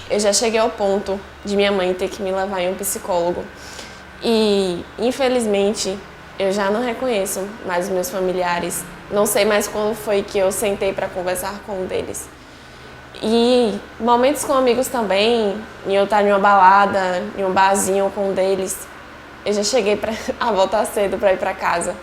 eu já cheguei ao ponto de minha mãe ter que me levar em um psicólogo. E, infelizmente, eu já não reconheço mais os meus familiares. Não sei mais quando foi que eu sentei para conversar com um deles. E momentos com amigos também, em eu estar em uma balada, em um barzinho com um deles, eu já cheguei a voltar cedo para ir para casa.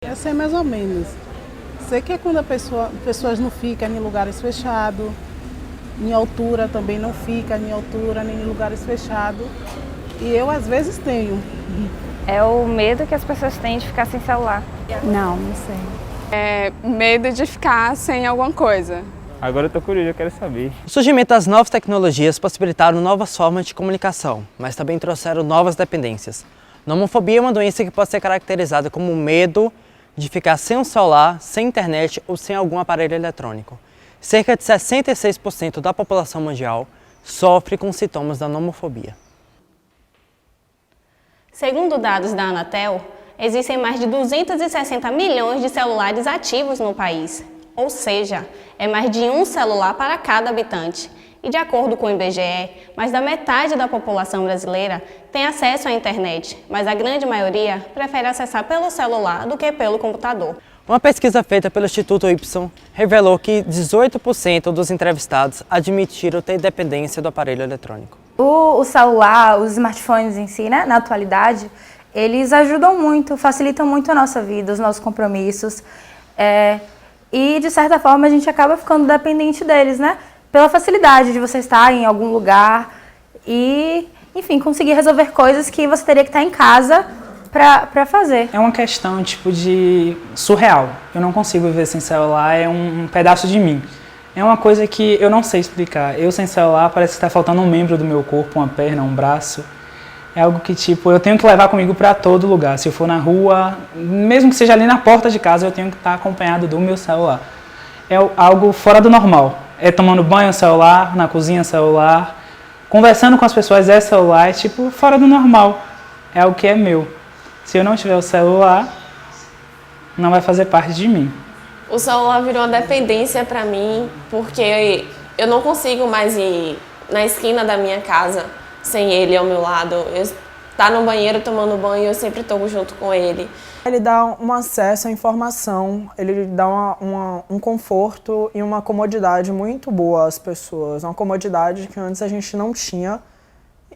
Eu sei mais ou menos. Sei que é quando pessoas não ficam em lugares fechados, em altura também não fica em altura, nem em lugares fechados. E eu às vezes tenho. É o medo que as pessoas têm de ficar sem celular. Não sei. É medo de ficar sem alguma coisa. Agora eu tô curioso, eu quero saber. O surgimento das novas tecnologias possibilitaram novas formas de comunicação, mas também trouxeram novas dependências. Nomofobia é uma doença que pode ser caracterizada como o medo de ficar sem um celular, sem internet ou sem algum aparelho eletrônico. Cerca de 66% da população mundial sofre com sintomas da nomofobia. Segundo dados da Anatel, existem mais de 260 milhões de celulares ativos no país. Ou seja, é mais de um celular para cada habitante. E de acordo com o IBGE, mais da metade da população brasileira tem acesso à internet, mas a grande maioria prefere acessar pelo celular do que pelo computador. Uma pesquisa feita pelo Instituto Y revelou que 18% dos entrevistados admitiram ter dependência do aparelho eletrônico. O celular, os smartphones em si, né, na atualidade, eles ajudam muito, facilitam muito a nossa vida, os nossos compromissos. E, de certa forma, a gente acaba ficando dependente deles, né? Pela facilidade de você estar em algum lugar e, enfim, conseguir resolver coisas que você teria que estar em casa para fazer. É uma questão, tipo, de surreal. Eu não consigo viver sem celular, é um pedaço de mim. É uma coisa que eu não sei explicar. Eu sem celular parece que está faltando um membro do meu corpo, uma perna, um braço. É algo que, tipo, eu tenho que levar comigo para todo lugar. Se eu for na rua, mesmo que seja ali na porta de casa, eu tenho que estar acompanhado do meu celular. É algo fora do normal. É tomando banho, celular, na cozinha, celular. Conversando com as pessoas, é celular, é tipo fora do normal. É algo que é meu. Se eu não tiver o celular, não vai fazer parte de mim. O celular virou uma dependência para mim, porque eu não consigo mais ir na esquina da minha casa sem ele ao meu lado. Eu tá no banheiro tomando banho, eu sempre estou junto com ele. Ele dá um acesso à informação, ele dá um conforto e uma comodidade muito boa às pessoas. Uma comodidade que antes a gente não tinha.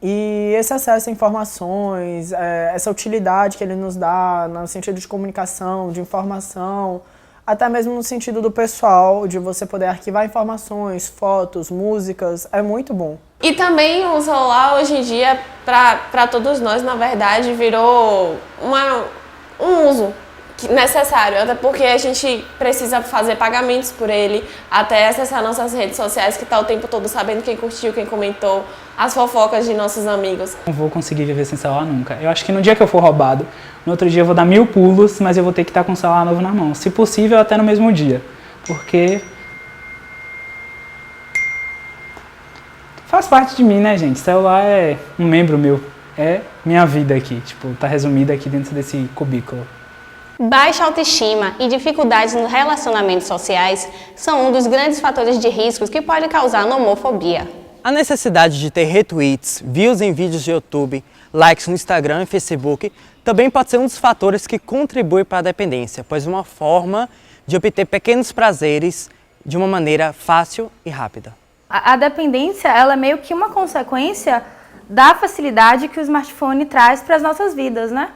E esse acesso a informações, essa utilidade que ele nos dá no sentido de comunicação, de informação, até mesmo no sentido do pessoal, de você poder arquivar informações, fotos, músicas, é muito bom. E também o celular hoje em dia, para todos nós, na verdade, virou um uso necessário, até porque a gente precisa fazer pagamentos por ele, até acessar nossas redes sociais, que tá o tempo todo sabendo quem curtiu, quem comentou, as fofocas de nossos amigos. Não vou conseguir viver sem celular nunca. Eu acho que no dia que eu for roubado, no outro dia eu vou dar 1000 pulos, mas eu vou ter que estar com o celular novo na mão. Se possível, até no mesmo dia. Porque faz parte de mim, né, gente? Celular é um membro meu. É minha vida aqui. Tipo, tá resumida aqui dentro desse cubículo. Baixa autoestima e dificuldades nos relacionamentos sociais são um dos grandes fatores de riscos que pode causar nomofobia. A necessidade de ter retweets, views em vídeos de YouTube, likes no Instagram e Facebook também pode ser um dos fatores que contribui para a dependência, pois é uma forma de obter pequenos prazeres de uma maneira fácil e rápida. A dependência, ela é meio que uma consequência da facilidade que o smartphone traz para as nossas vidas, né?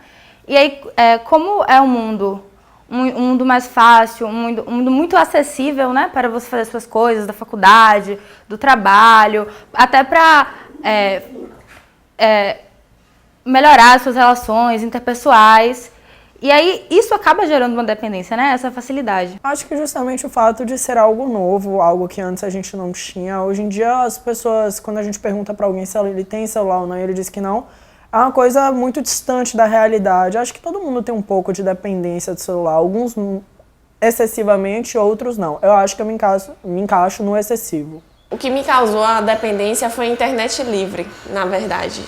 E aí, como é um mundo mais fácil, um mundo muito acessível, né, para você fazer suas coisas, da faculdade, do trabalho, até para melhorar as suas relações interpessoais. E aí, isso acaba gerando uma dependência, né, essa facilidade. Acho que justamente o fato de ser algo novo, algo que antes a gente não tinha. Hoje em dia, as pessoas, quando a gente pergunta para alguém se ele tem celular ou não, e ele diz que não, é uma coisa muito distante da realidade. Acho que todo mundo tem um pouco de dependência do celular, alguns excessivamente, outros não. Eu acho que eu me encaixo no excessivo. O que me causou a dependência foi a internet livre, na verdade.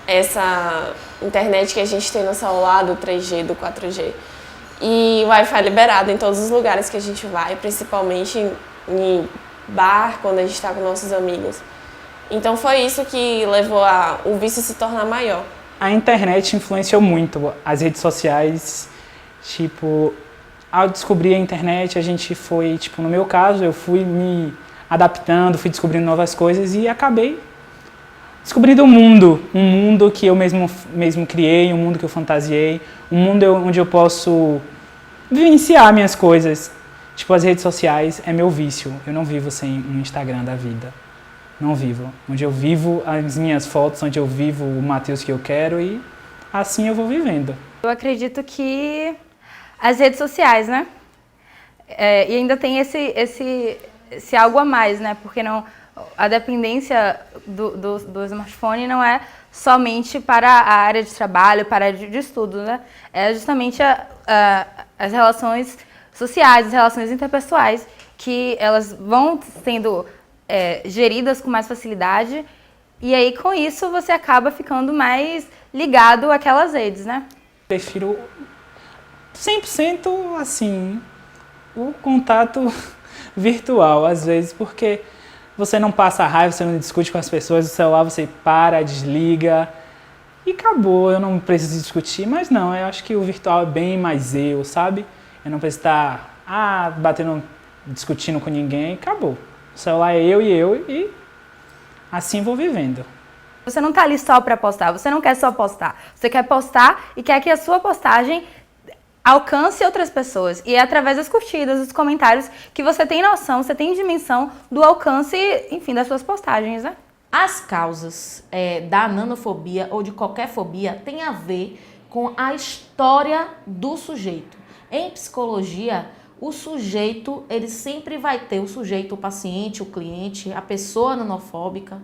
Essa internet que a gente tem no celular, do 3G, do 4G. E Wi-Fi liberado em todos os lugares que a gente vai, principalmente em bar, quando a gente está com nossos amigos. Então foi isso que levou o vício se tornar maior. A internet influenciou muito as redes sociais, tipo, ao descobrir a internet, a gente foi, tipo, no meu caso, eu fui me adaptando, fui descobrindo novas coisas e acabei descobrindo um mundo que eu mesmo criei, um mundo que eu fantasiei, um mundo onde eu posso vivenciar minhas coisas. Tipo, as redes sociais é meu vício, eu não vivo sem um Instagram da vida. Não vivo. Onde eu vivo as minhas fotos, onde eu vivo o Matheus que eu quero e assim eu vou vivendo. Eu acredito que as redes sociais, né? E ainda tem esse algo a mais, né? Porque não, a dependência do smartphone não é somente para a área de trabalho, para a área de estudo, né? É justamente as relações sociais, as relações interpessoais, que elas vão sendo geridas com mais facilidade, e aí com isso você acaba ficando mais ligado àquelas redes, né? Prefiro 100% assim, o contato virtual, às vezes, porque você não passa raiva, você não discute com as pessoas, o celular você para, desliga e acabou, eu não preciso discutir, mas não, eu acho que o virtual é bem mais eu, sabe? Eu não preciso estar discutindo com ninguém, acabou. O celular é eu e assim vou vivendo. Você não está ali só para postar, você não quer só postar. Você quer postar e quer que a sua postagem alcance outras pessoas. E é através das curtidas, dos comentários, que você tem noção, você tem dimensão do alcance, enfim, das suas postagens, né? As causas da nanofobia ou de qualquer fobia têm a ver com a história do sujeito. Em psicologia, o sujeito, ele sempre vai ter, o sujeito, o paciente, o cliente, a pessoa nanofóbica,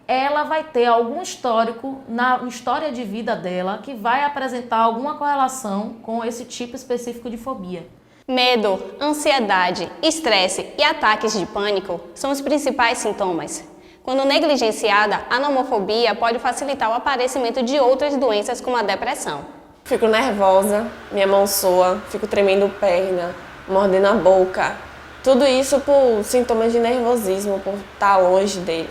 ela vai ter algum histórico na história de vida dela que vai apresentar alguma correlação com esse tipo específico de fobia. Medo, ansiedade, estresse e ataques de pânico são os principais sintomas. Quando negligenciada, a nomofobia pode facilitar o aparecimento de outras doenças como a depressão. Fico nervosa, minha mão soa, fico tremendo perna, mordendo a boca. Tudo isso por sintomas de nervosismo, por estar longe dele.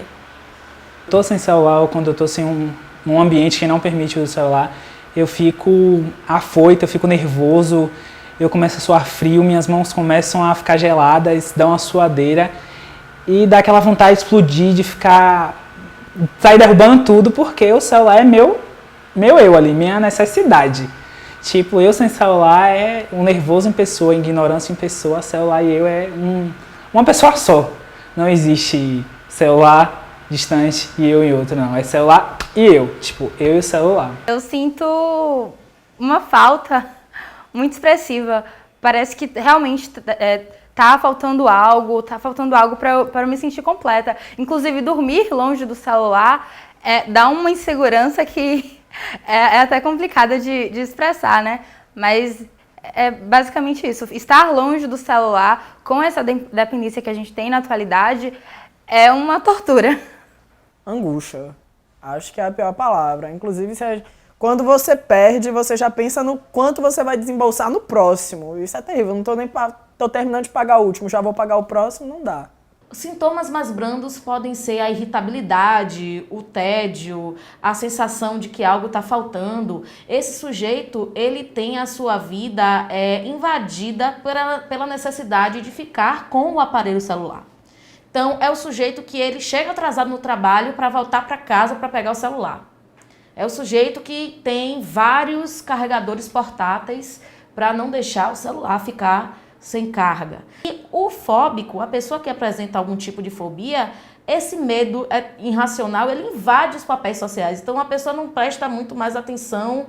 Tô sem celular ou quando eu tô sem um ambiente que não permite o celular, eu fico afoito, eu fico nervoso, eu começo a suar frio, minhas mãos começam a ficar geladas, dá uma suadeira e dá aquela vontade de explodir, de sair derrubando tudo, porque o celular é meu eu ali, minha necessidade. Tipo, eu sem celular é um nervoso em pessoa, ignorância em pessoa, celular e eu é uma pessoa só. Não existe celular distante e eu e outro, não. É celular e eu, tipo, eu e o celular. Eu sinto uma falta muito expressiva. Parece que realmente tá faltando algo para eu me sentir completa. Inclusive, dormir longe do celular dá uma insegurança que é até complicada de expressar, né? Mas é basicamente isso. Estar longe do celular, com essa dependência que a gente tem na atualidade, é uma tortura. Angústia. Acho que é a pior palavra. Inclusive, quando você perde, você já pensa no quanto você vai desembolsar no próximo. Isso é terrível. Não tô terminando de pagar o último, já vou pagar o próximo, não dá. Sintomas mais brandos podem ser a irritabilidade, o tédio, a sensação de que algo está faltando. Esse sujeito, ele tem a sua vida invadida pela necessidade de ficar com o aparelho celular. Então, é o sujeito que ele chega atrasado no trabalho para voltar para casa para pegar o celular. É o sujeito que tem vários carregadores portáteis para não deixar o celular ficar sem carga. E o fóbico, a pessoa que apresenta algum tipo de fobia, esse medo irracional, ele invade os papéis sociais. Então, a pessoa não presta muito mais atenção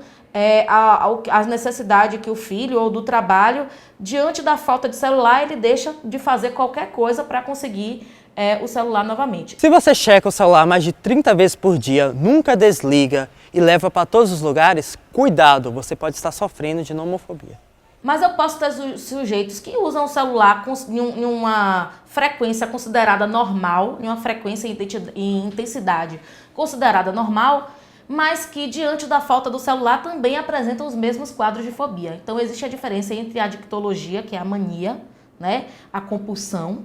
às necessidades que o filho ou do trabalho, diante da falta de celular, ele deixa de fazer qualquer coisa para conseguir o celular novamente. Se você checa o celular mais de 30 vezes por dia, nunca desliga e leva para todos os lugares, cuidado, você pode estar sofrendo de nomofobia. Mas eu posso ter sujeitos que usam o celular em uma frequência considerada normal, em uma frequência e intensidade considerada normal, mas que diante da falta do celular também apresentam os mesmos quadros de fobia. Então existe a diferença entre a dictologia, que é a mania, né, a compulsão,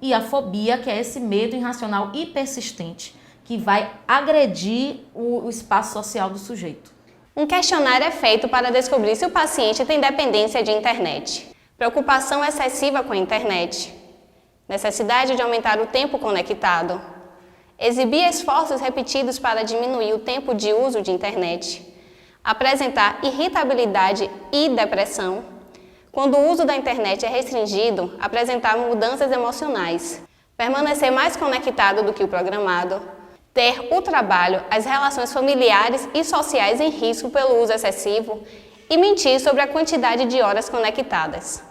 e a fobia, que é esse medo irracional e persistente, que vai agredir o espaço social do sujeito. Um questionário é feito para descobrir se o paciente tem dependência de internet, preocupação excessiva com a internet, necessidade de aumentar o tempo conectado, exibir esforços repetidos para diminuir o tempo de uso de internet, apresentar irritabilidade e depressão. Quando o uso da internet é restringido, apresentar mudanças emocionais, permanecer mais conectado do que o programado, ter o trabalho, as relações familiares e sociais em risco pelo uso excessivo e mentir sobre a quantidade de horas conectadas.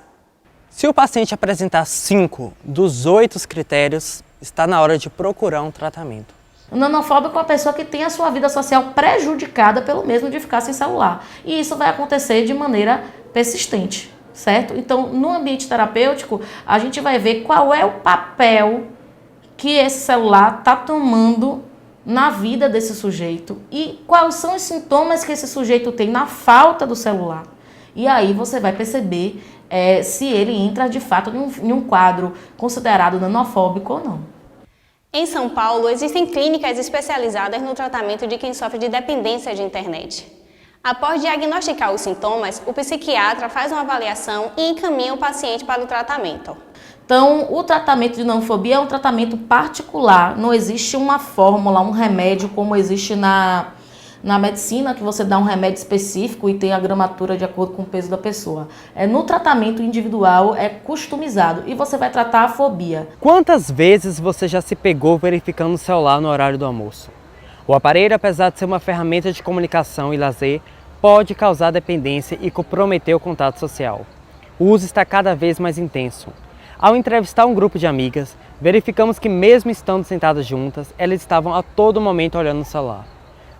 Se o paciente apresentar 5 dos 8 critérios, está na hora de procurar um tratamento. O nanofóbico é uma pessoa que tem a sua vida social prejudicada pelo mesmo de ficar sem celular. E isso vai acontecer de maneira persistente, certo? Então, no ambiente terapêutico, a gente vai ver qual é o papel que esse celular está tomando na vida desse sujeito e quais são os sintomas que esse sujeito tem na falta do celular. E aí você vai perceber se ele entra de fato em um quadro considerado nanofóbico ou não. Em São Paulo, existem clínicas especializadas no tratamento de quem sofre de dependência de internet. Após diagnosticar os sintomas, o psiquiatra faz uma avaliação e encaminha o paciente para o tratamento. Então, o tratamento de nanofobia é um tratamento particular, não existe uma fórmula, um remédio como existe na medicina, que você dá um remédio específico e tem a gramatura de acordo com o peso da pessoa. No tratamento individual é customizado e você vai tratar a fobia. Quantas vezes você já se pegou verificando o celular no horário do almoço? O aparelho, apesar de ser uma ferramenta de comunicação e lazer, pode causar dependência e comprometer o contato social. O uso está cada vez mais intenso. Ao entrevistar um grupo de amigas, verificamos que mesmo estando sentadas juntas, elas estavam a todo momento olhando o celular.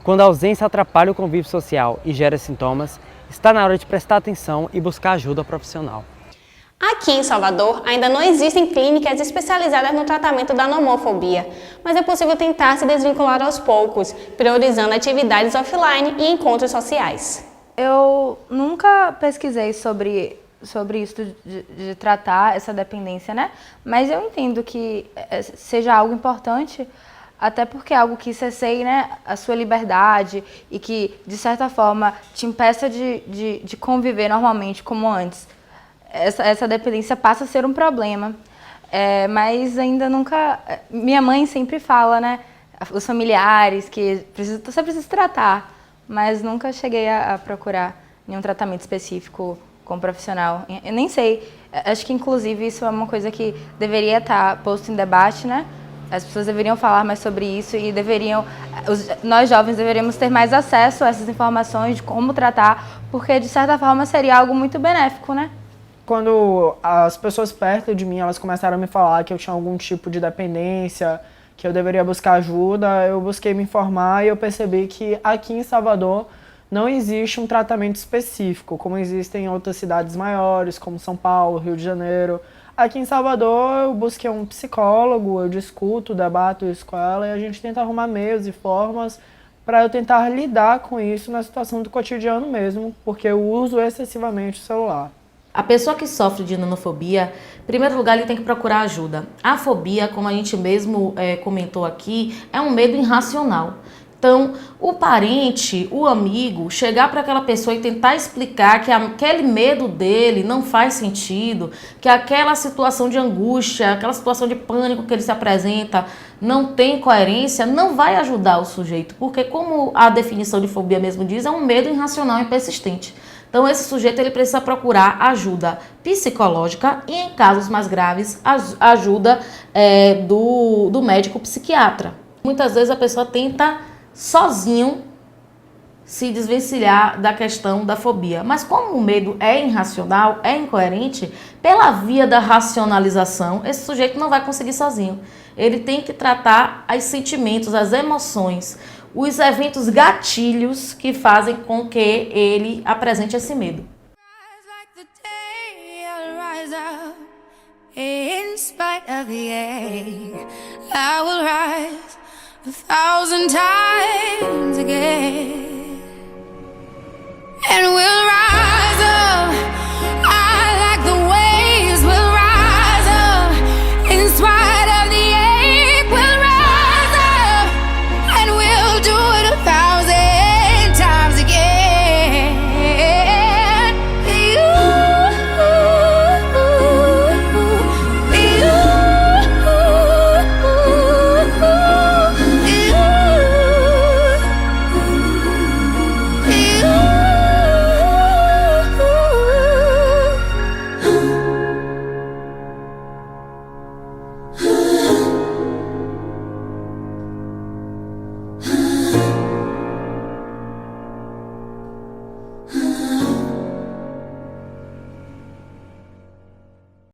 Quando a ausência atrapalha o convívio social e gera sintomas, está na hora de prestar atenção e buscar ajuda profissional. Aqui em Salvador, ainda não existem clínicas especializadas no tratamento da nomofobia, mas é possível tentar se desvincular aos poucos, priorizando atividades offline e encontros sociais. Eu nunca pesquisei sobre isso de tratar essa dependência, né? Mas eu entendo que seja algo importante, até porque é algo que cerceie, né, a sua liberdade e que, de certa forma, te impeça de conviver normalmente como antes. Essa dependência passa a ser um problema, mas ainda nunca... Minha mãe sempre fala, né, os familiares, que você precisa tratar, mas nunca cheguei a procurar nenhum tratamento específico com um profissional. Eu nem sei, acho que inclusive isso é uma coisa que deveria estar posto em debate, né? As pessoas deveriam falar mais sobre isso e nós jovens deveríamos ter mais acesso a essas informações de como tratar, porque de certa forma seria algo muito benéfico, né? Quando as pessoas perto de mim, elas começaram a me falar que eu tinha algum tipo de dependência, que eu deveria buscar ajuda, eu busquei me informar e eu percebi que aqui em Salvador não existe um tratamento específico, como existem em outras cidades maiores, como São Paulo, Rio de Janeiro. Aqui em Salvador eu busquei um psicólogo, eu discuto, debato isso com ela e a gente tenta arrumar meios e formas para eu tentar lidar com isso na situação do cotidiano mesmo, porque eu uso excessivamente o celular. A pessoa que sofre de nanofobia, em primeiro lugar, ele tem que procurar ajuda. A fobia, como a gente mesmo comentou aqui, é um medo irracional. Então, o parente, o amigo, chegar para aquela pessoa e tentar explicar que aquele medo dele não faz sentido, que aquela situação de angústia, aquela situação de pânico que ele se apresenta não tem coerência, não vai ajudar o sujeito, porque como a definição de fobia mesmo diz, é um medo irracional e persistente. Então, esse sujeito ele precisa procurar ajuda psicológica e, em casos mais graves, ajuda do médico psiquiatra. Muitas vezes a pessoa tenta sozinho se desvencilhar da questão da fobia. Mas como o medo é irracional, é incoerente, pela via da racionalização, esse sujeito não vai conseguir sozinho. Ele tem que tratar os sentimentos, as emoções, os eventos gatilhos que fazem com que ele apresente esse medo. A thousand times again, and we'll